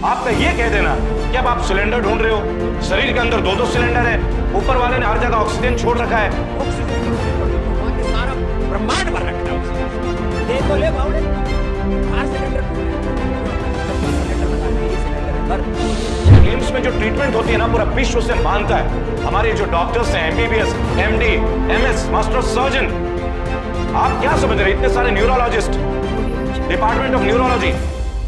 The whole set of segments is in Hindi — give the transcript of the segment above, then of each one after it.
आपका ये कह देना कि अब आप सिलेंडर ढूंढ रहे हो, शरीर के अंदर 2-2 सिलेंडर है, ऊपर वाले ने हर जगह ऑक्सीजन छोड़ रखा है। ऑक्सीजन भगवान ने सारा ब्रह्मांड भर रखा है ऑक्सीजन। दे तो ले बावड़े, हर सिलेंडर एम्स में जो ट्रीटमेंट होती है ना, पूरा विश्व से मानता है। हमारे जो डॉक्टर्स हैं, MBBS, MD, MS, master surgeon, आप क्या समझ रहे हैं? इतने सारे न्यूरोलॉजिस्ट, डिपार्टमेंट ऑफ न्यूरोलॉजी,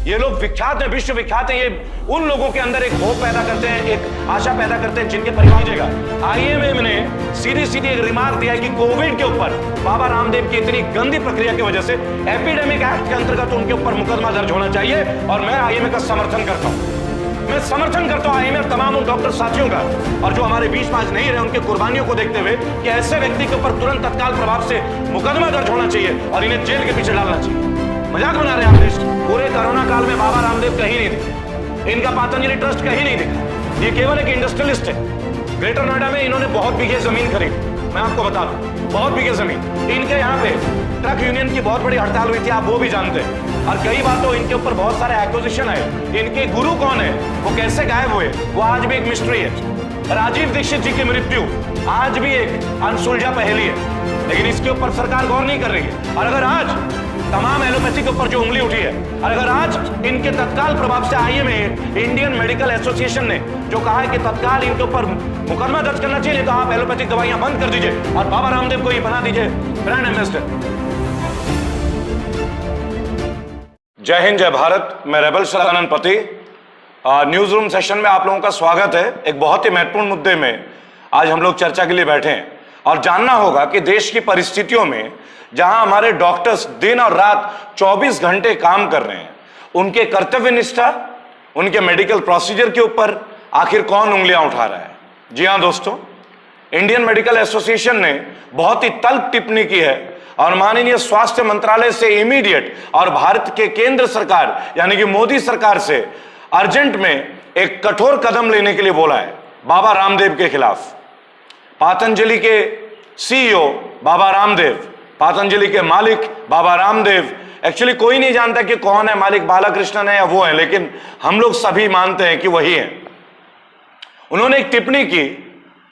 ये लोग विख्यात हैं, विश्व विख्यात हैं। ये उन लोगों के अंदर एक होप पैदा करते हैं, एक आशा पैदा करते हैं जिनके परिवार जगह। आईएमए ने सीधी सीधी एक रिमार्क दिया है कि कोविड के ऊपर बाबा रामदेव की इतनी गंदी प्रक्रिया की वजह से एपिडेमिक एक्ट के अंतर्गत उनके ऊपर मुकदमा दर्ज होना चाहिए। और मैं आईएमए का समर्थन करता हूं, मैं समर्थन करता हूं आईएमए तमाम उन डॉक्टर साथियों का, और जो हमारे बीच में आज नहीं रहे, उनके कुर्बानियों को देखते हुए कि ऐसे व्यक्ति के ऊपर तुरंत तत्काल प्रभाव से मुकदमा दर्ज होना चाहिए और इन्हें जेल के पीछे डालना चाहिए। मजाक बना रहे हैं आप देश। पूरे कोरोना काल में बाबा रामदेव कहीं नहीं दिखे, इनका पतंजलि ट्रस्ट कहीं नहीं दिखा। ये केवल एक इंडस्ट्रियलिस्ट है। ग्रेटर नोएडा में इन्होंने बहुत बीघे जमीन खरीदी, मैं आपको बता दूं, बहुत बीघे जमीन। इनके यहाँ पे ट्रक यूनियन की बहुत बड़ी हड़ताल हुई थी, आप वो भी जानते हैं। और कई बार तो इनके ऊपर बहुत सारे एक्विजिशन आए। इनके गुरु कौन है, वो कैसे गायब हुए, वो आज भी एक मिस्ट्री है। राजीव दीक्षित जी की मृत्यु आज भी एक अनसुलझा पहेली है, लेकिन इसके ऊपर सरकार गौर नहीं कर रही है। और अगर आज तमाम एलोपैथी के ऊपर जो उंगली उठी है, और अगर आज इनके तत्काल प्रभाव से आईएमए, इंडियन मेडिकल एसोसिएशन ने जो कहा है कि तत्काल इनके ऊपर मुकदमा दर्ज करना चाहिए, तो आप एलोपैथिक दवाइयां बंद कर दीजिए और बाबा रामदेव को ही बना दीजिए ब्रांड एम्बेसडर। जय हिंद, जय भारत। मैं रेबल सदानंद पति, न्यूज रूम सेशन में आप लोगों का स्वागत है। एक बहुत ही महत्वपूर्ण मुद्दे में आज हम लोग चर्चा के लिए बैठे हैं, और जानना होगा कि देश की परिस्थितियों में जहां हमारे डॉक्टर्स दिन और रात 24 घंटे काम कर रहे हैं, उनके कर्तव्य निष्ठा, उनके मेडिकल प्रोसीजर के ऊपर आखिर कौन उंगलियां उठा रहा है। जी हां दोस्तों, इंडियन मेडिकल एसोसिएशन ने बहुत ही तल्ख टिप्पणी की है और माननीय स्वास्थ्य मंत्रालय से इमीडिएट और भारत के केंद्र सरकार यानी कि मोदी सरकार से अर्जेंट में एक कठोर कदम लेने के लिए बोला है बाबा रामदेव के खिलाफ। पतंजलि के सीईओ बाबा रामदेव, पतंजलि के मालिक बाबा रामदेव, एक्चुअली कोई नहीं जानता कि कौन है मालिक, बालाकृष्णन है या वो है, लेकिन हम लोग सभी मानते हैं कि वही है। उन्होंने एक टिप्पणी की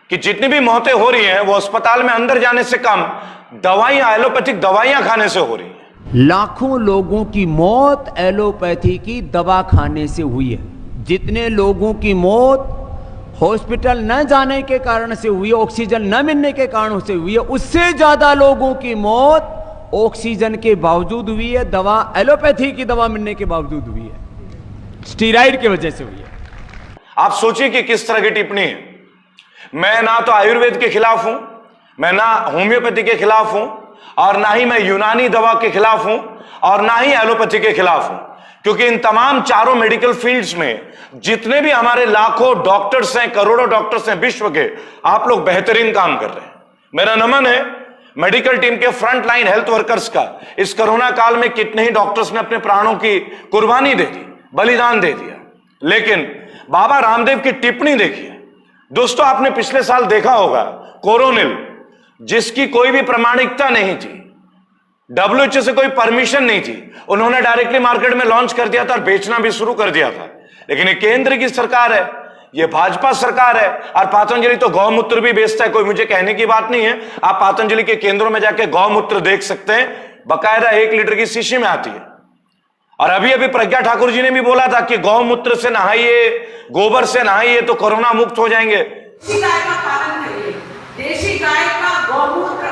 कि जितनी भी मौतें हो रही हैं वो अस्पताल में अंदर जाने से कम दवाइयां, एलोपैथिक दवाइयां खाने से हो रही है। लाखों लोगों की मौत एलोपैथी की दवा खाने से हुई है। जितने लोगों की मौत हॉस्पिटल न जाने के कारण से हुई है, ऑक्सीजन न मिलने के कारण से हुई है, उससे ज्यादा लोगों की मौत ऑक्सीजन के बावजूद हुई है, दवा, एलोपैथी की दवा मिलने के बावजूद हुई है, स्टीराइड की वजह से हुई है। आप सोचिए कि किस तरह की टिप्पणी है। मैं ना तो आयुर्वेद के खिलाफ हूं, मैं ना होम्योपैथी के खिलाफ हूं, और ना ही मैं यूनानी दवा के खिलाफ हूं, और ना ही एलोपैथी के खिलाफ हूं, क्योंकि इन तमाम चारों मेडिकल फील्ड्स में जितने भी हमारे लाखों डॉक्टर्स हैं, करोड़ों डॉक्टर्स हैं विश्व के, आप लोग बेहतरीन काम कर रहे हैं। मेरा नमन है मेडिकल टीम के फ्रंट लाइन हेल्थ वर्कर्स का। इस कोरोना काल में कितने ही डॉक्टर्स ने अपने प्राणों की कुर्बानी दे दी, बलिदान दे दिया। लेकिन बाबा रामदेव की टिप्पणी देखिए दोस्तों। आपने पिछले साल देखा होगा कोरोनिल, जिसकी कोई भी प्रामाणिकता नहीं थी, डब्ल्यूएचओ से कोई परमिशन नहीं थी, उन्होंने डायरेक्टली मार्केट में लॉन्च कर दिया था और बेचना भी शुरू कर दिया था। लेकिन ये केंद्र की सरकार है, ये भाजपा सरकार है, और पतंजलि तो गौमूत्र भी बेचता है। कोई मुझे कहने की बात नहीं है, आप पतंजलि के केंद्रों में जाके गौमूत्र देख सकते हैं, बकायदा 1 लीटर की शीशी में आती है। और अभी अभी प्रज्ञा ठाकुर जी ने भी बोला था कि गौमूत्र से नहाइए, गोबर से नहाइए तो कोरोना मुक्त हो जाएंगे। देशी गाय का पालन करिए। देशी गाय का गौमूत्र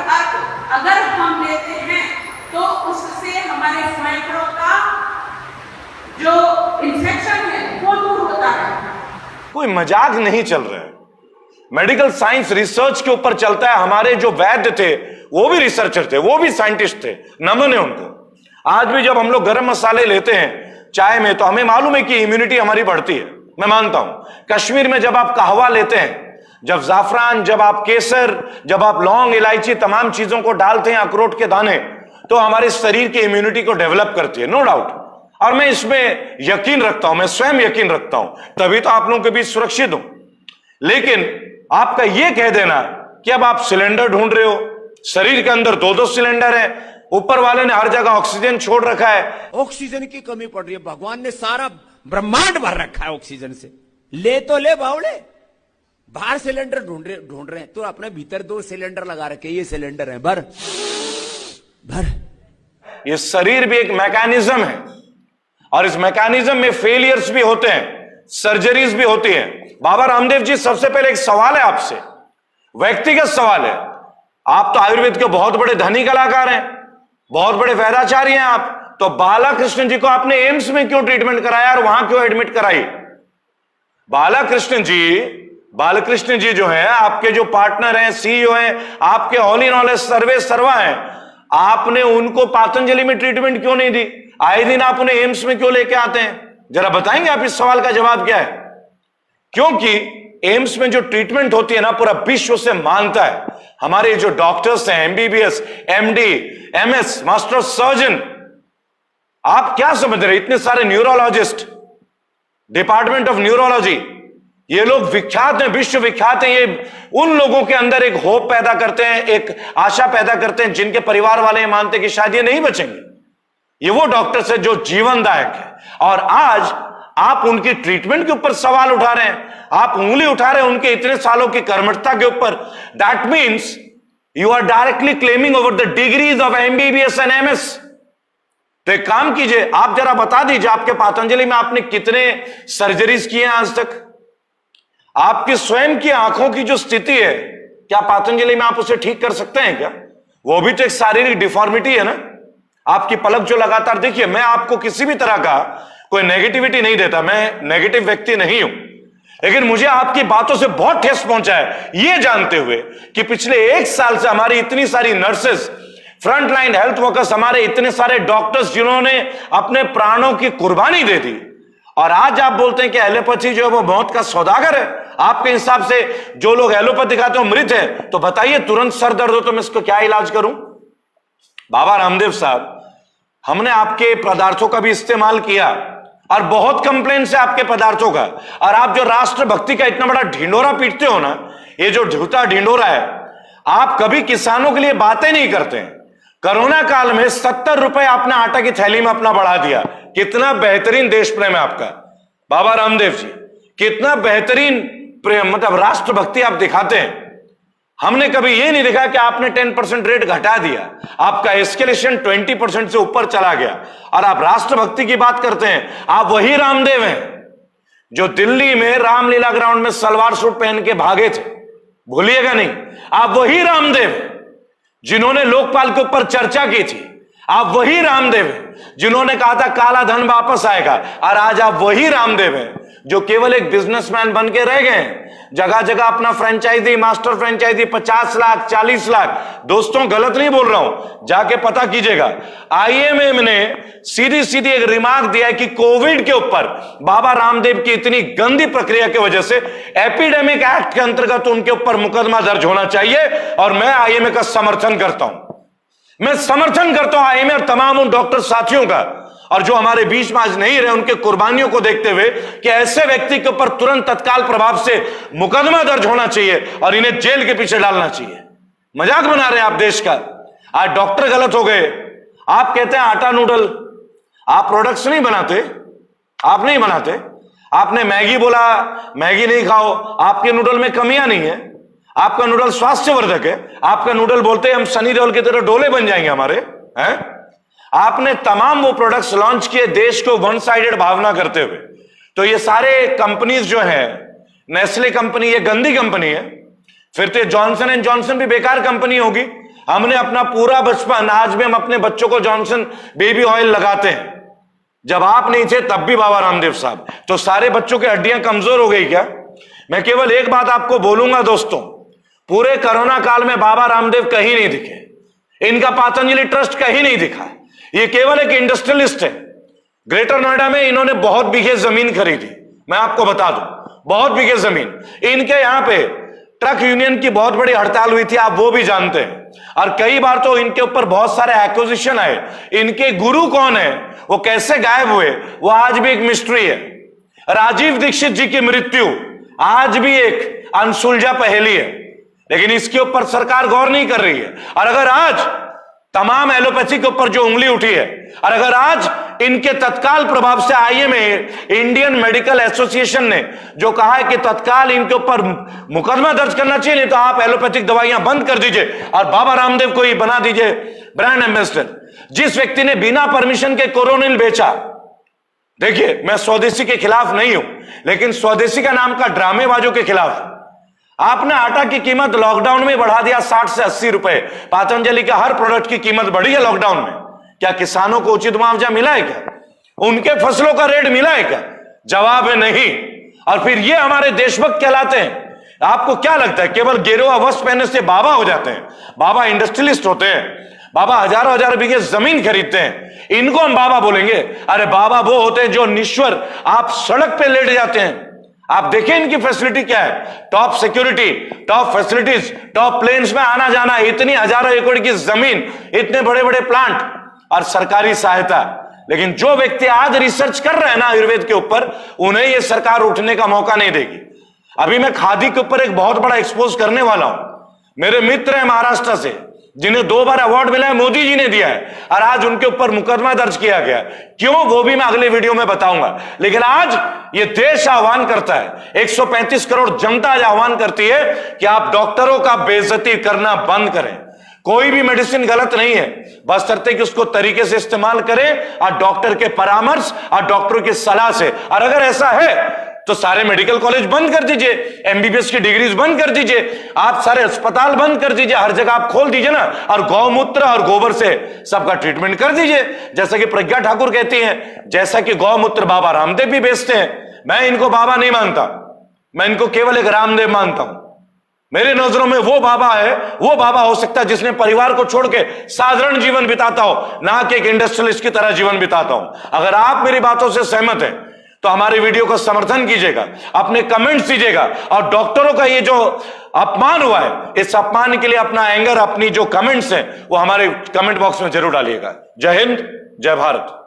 अगर हम लेते हैं तो उससे हमारे फेफड़ों का जो इन्फेक्शन है वो दूर होता है। कोई मजाक नहीं चल रहा है, मेडिकल साइंस रिसर्च के ऊपर चलता है। हमारे जो वैद्य थे वो भी रिसर्चर थे, वो भी साइंटिस्ट थे, नमन है उनको। आज भी जब हम लोग गरम मसाले लेते हैं चाय में, तो हमें मालूम है कि इम्यूनिटी हमारी बढ़ती है, मैं मानता हूं। कश्मीर में जब आप कहवा लेते हैं, जब जाफरान, जब आप केसर, जब आप लौंग, इलायची, तमाम चीजों को डालते हैं, अखरोट के दाने, तो हमारे शरीर की इम्यूनिटी को डेवलप करती है, नो डाउट। और मैं इसमें यकीन रखता हूं, मैं स्वयं यकीन रखता हूं, तभी तो आप लोगों के बीच सुरक्षित हूं। लेकिन आपका यह कह देना कि अब आप सिलेंडर ढूंढ रहे हो, शरीर के अंदर 2-2 सिलेंडर है, ऊपर वाले ने हर जगह ऑक्सीजन छोड़ रखा है। ऑक्सीजन की कमी पड़ रही है, भगवान ने सारा ब्रह्मांड भर रखा है ऑक्सीजन से। ले तो ले बावड़े, बाहर सिलेंडर ढूंढ रहे हैं तो अपने भीतर 2 सिलेंडर लगा रखे, ये सिलेंडर है, भर भर। ये शरीर भी एक मैकेनिज्म है और इस मैकेनिज्म में फेलियर्स भी होते हैं, सर्जरीज भी होती है। बाबा रामदेव जी, सबसे पहले एक सवाल है आपसे, व्यक्तिगत सवाल है। आप तो आयुर्वेद के बहुत बड़े धनी कलाकार हैं, बहुत बड़े वैद्याचार्य हैं आप, तो बालाकृष्ण जी को आपने एम्स में क्यों ट्रीटमेंट कराया और वहां क्यों एडमिट कराई? बालकृष्ण जी जो है आपके जो पार्टनर हैं, सीईओ हैं, आपके ऑल इन ऑल सर्वे सर्वा हैं, आपने उनको पतंजलि में ट्रीटमेंट क्यों नहीं दी? आए दिन आप उन्हें एम्स में क्यों लेके आते हैं? जरा बताएंगे आप इस सवाल का जवाब क्या है? क्योंकि एम्स में जो ट्रीटमेंट होती है ना, पूरा विश्व से मानता है। हमारे जो डॉक्टर्स हैं, MBBS, MD, MS, master surgeon, आप क्या समझ रहे, इतने सारे न्यूरोलॉजिस्ट, डिपार्टमेंट ऑफ न्यूरोलॉजी, ये लोग विख्यात हैं, विश्व विख्यात हैं। ये उन लोगों के अंदर एक होप पैदा करते हैं, एक आशा पैदा करते हैं, जिनके परिवार वाले मानते हैं कि शायद ये नहीं बचेंगे। ये वो डॉक्टर्स हैं जो जीवनदायक है, और आज आप उनकी ट्रीटमेंट के ऊपर सवाल उठा रहे हैं, आप उंगली उठा रहे हैं उनके इतने सालों की कर्मठता के ऊपर। That means you are directly claiming over the degrees of MBBS and MS. तो एक काम कीजिए, आप जरा बता दीजिए आपके पतंजलि में आपने कितने सर्जरीज किए हैं आज तक? आपकी स्वयं की आंखों की जो स्थिति है, क्या पतंजलि में आप उसे ठीक कर सकते हैं क्या? वो भी तो एक शारीरिक डिफॉर्मिटी है ना। आपकी पलक जो लगातार, देखिए, मैं आपको किसी भी तरह का कोई नेगेटिविटी नहीं देता, मैं नेगेटिव व्यक्ति नहीं हूं, लेकिन मुझे आपकी बातों से बहुत ठेस पहुंचा है, यह जानते हुए कि पिछले 1 साल से हमारी इतनी सारी नर्सेस, फ्रंटलाइन हेल्थ वर्कर्स, हमारे इतने सारे डॉक्टर्स जिन्होंने अपने प्राणों की कुर्बानी दे दी, और आज आप बोलते हैं कि एलोपैथी जो है वो मौत का सौदागर है। आपके हिसाब से जो लोग एलोपैथी खाते हो मृत है, तो बताइए, तुरंत सर दर्द हो तो मैं इसको क्या इलाज करूं? बाबा रामदेव साहब, हमने आपके पदार्थों का भी इस्तेमाल किया और बहुत कंप्लेंट है आपके पदार्थों का, और आप जो राष्ट्रभक्ति का इतना बड़ा ढिंडोरा पीटते हो ना, ये जो झूठा ढिंडोरा है, आप कभी किसानों के लिए बातें नहीं करते हैं। कोरोना काल में 70 रुपए आपने आटा की थैली में अपना बढ़ा दिया। कितना बेहतरीन देश प्रेम है आपका बाबा रामदेव जी, कितना बेहतरीन प्रेम, मतलब राष्ट्रभक्ति आप दिखाते हैं। हमने कभी ये नहीं देखा कि आपने 10% रेट घटा दिया, आपका एस्केलेशन 20% से ऊपर चला गया, और आप राष्ट्रभक्ति की बात करते हैं। आप वही रामदेव हैं जो दिल्ली में रामलीला ग्राउंड में सलवार सूट पहन के भागे थे, भूलिएगा नहीं। आप वही रामदेव हैं जिन्होंने लोकपाल के ऊपर चर्चा की थी। आप वही रामदेव हैं जिन्होंने कहा था काला धन वापस आएगा, और आज आप वही रामदेव हैं जो केवल एक बिजनेसमैन बन के रह गए हैं। जगह जगह अपना franchisee, master franchisee, 50 lakh, 40 lakh. दोस्तों, गलत नहीं बोल रहा हूं, जाके पता कीजिएगा। आईएमएम ने सीधी सीधी एक रिमार्क दिया है कि कोविड के ऊपर बाबा रामदेव की इतनी गंदी प्रक्रिया की वजह से एपिडेमिक एक्ट के अंतर्गत उनके ऊपर मुकदमा दर्ज होना चाहिए, और मैं आईएमए का समर्थन करता हूं। मैं समर्थन करता हूं आईएमए और तमाम उन डॉक्टर साथियों का, और जो हमारे बीच में आज नहीं रहे, उनके कुर्बानियों को देखते हुए कि ऐसे व्यक्ति के ऊपर तुरंत तत्काल प्रभाव से मुकदमा दर्ज होना चाहिए और इन्हें जेल के पीछे डालना चाहिए। मजाक बना रहे हैं आप देश का। आज डॉक्टर गलत हो गए। आप कहते हैं आटा नूडल, आप प्रोडक्ट्स नहीं बनाते, आप नहीं बनाते। आपने मैगी बोला, मैगी नहीं खाओ, आपके नूडल में कमियां नहीं है, आपका नूडल स्वास्थ्यवर्धक है। आपका नूडल बोलते हैं हम सनी देओल की तरह डोले बन जाएंगे हमारे, हैं? आपने तमाम वो प्रोडक्ट्स लॉन्च किए देश को वन साइडेड भावना करते हुए। तो ये सारे कंपनीज जो है, नेस्ले कंपनी ये गंदी कंपनी है, फिर तो जॉनसन एंड जॉनसन भी बेकार कंपनी होगी। हमने अपना पूरा बचपन, आज भी हम अपने बच्चों को जॉनसन बेबी ऑयल लगाते हैं। जब आप नहीं थे तब भी बाबा रामदेव साहब, तो सारे बच्चों की हड्डियां कमजोर हो गई क्या? मैं केवल एक बात आपको बोलूंगा दोस्तों, पूरे कोरोना काल में बाबा रामदेव कहीं नहीं दिखे, इनका पतंजलि ट्रस्ट कहीं नहीं दिखा। ये केवल एक इंडस्ट्रियलिस्ट है। ग्रेटर नोएडा में इन्होंने बहुत बीघे जमीन खरीदी, मैं आपको बता दूं, बहुत बीघे जमीन। इनके यहां पे ट्रक यूनियन की बहुत बड़ी हड़ताल हुई थी, आप वो भी जानते हैं, और कई बार तो इनके ऊपर बहुत सारे एक्विजिशन आए। इनके गुरु कौन है, वो कैसे गायब हुए, वो आज भी एक मिस्ट्री है। राजीव दीक्षित जी की मृत्यु आज भी एक अनसुलझा पहेली है, लेकिन इसके ऊपर सरकार गौर नहीं कर रही है। और अगर आज तमाम एलोपैथी के ऊपर जो उंगली उठी है। और अगर आज इनके तत्काल प्रभाव से आईएमए, इंडियन मेडिकल एसोसिएशन ने जो कहा है कि तत्काल इनके ऊपर मुकदमा दर्ज करना चाहिए, नहीं तो आप एलोपैथिक दवाइयां बंद कर दीजिए और बाबा रामदेव को ही बना दीजिए ब्रांड एम्बेसडर। जिस व्यक्ति ने बिना परमिशन के कोरोनिल बेचा, देखिए मैं स्वदेशी के खिलाफ नहीं हूं, लेकिन स्वदेशी का नाम का ड्रामेबाजों के खिलाफ। आपने आटा की कीमत लॉकडाउन में बढ़ा दिया 60 से 80 रुपए। पतंजलि का हर प्रोडक्ट की कीमत बढ़ी है लॉकडाउन में। क्या किसानों को उचित मुआवजा मिला है? क्या उनके फसलों का रेट मिला है? क्या जवाब है नहीं। और फिर ये हमारे देशभक्त कहलाते हैं। आपको क्या लगता है केवल गेरुआ वस्त्र पहनने से बाबा हो जाते हैं? बाबा इंडस्ट्रियलिस्ट होते हैं, बाबा हजारों हजार बीघे जमीन खरीदते हैं, इनको हम बाबा बोलेंगे? अरे बाबा वो होते हैं जो निश्वर आप सड़क पे लेट जाते हैं। आप देखें इनकी फैसिलिटी क्या है, top security, top facilities, top planes में आना जाना, इतनी हजारों एकड़ की जमीन, इतने बड़े बड़े प्लांट और सरकारी सहायता। लेकिन जो व्यक्ति आज रिसर्च कर रहे हैं ना आयुर्वेद के ऊपर, उन्हें यह सरकार उठने का मौका नहीं देगी। अभी मैं खादी के ऊपर एक बहुत बड़ा एक्सपोज करने वाला हूं। मेरे मित्र हैं महाराष्ट्र से, जिन्हें 2 बार अवार्ड मिला है, मोदी जी ने दिया है, और आज उनके ऊपर मुकदमा दर्ज किया गया। क्यों, वो भी मैं अगले वीडियो में बताऊंगा। लेकिन आज ये देश आह्वान करता है, 135 करोड़ जनता आज आह्वान करती है कि आप डॉक्टरों का बेइज्जती करना बंद करें। कोई भी मेडिसिन गलत नहीं है, बशर्ते कि उसको तरीके से इस्तेमाल करें और डॉक्टर के परामर्श और डॉक्टरों की सलाह से। और अगर ऐसा है तो सारे मेडिकल कॉलेज बंद कर दीजिए, एमबीबीएस की डिग्रीज बंद कर दीजिए, आप सारे अस्पताल बंद कर दीजिए, हर जगह आप खोल दीजिए ना, और गौमूत्र और गोबर से सबका ट्रीटमेंट कर दीजिए। जैसा कि प्रज्ञा ठाकुर कहती हैं, जैसा कि गौमूत्र बाबा रामदेव भी बेचते हैं। मैं इनको बाबा नहीं मानता, मैं इनको केवल एक रामदेव मानता हूं। मेरे नजरों में वो बाबा है, वो बाबा हो सकता है जिसने परिवार को छोड़ के साधारण जीवन बिताता हो, ना कि एक इंडस्ट्रियलिस्ट की तरह जीवन बिताता हो। अगर आप मेरी बातों से सहमत हैं तो हमारे वीडियो को समर्थन कीजिएगा, अपने कमेंट्स दीजिएगा, और डॉक्टरों का ये जो अपमान हुआ है, इस अपमान के लिए अपना एंगर, अपनी जो कमेंट्स हैं वो हमारे कमेंट बॉक्स में जरूर डालिएगा। जय हिंद, जय भारत।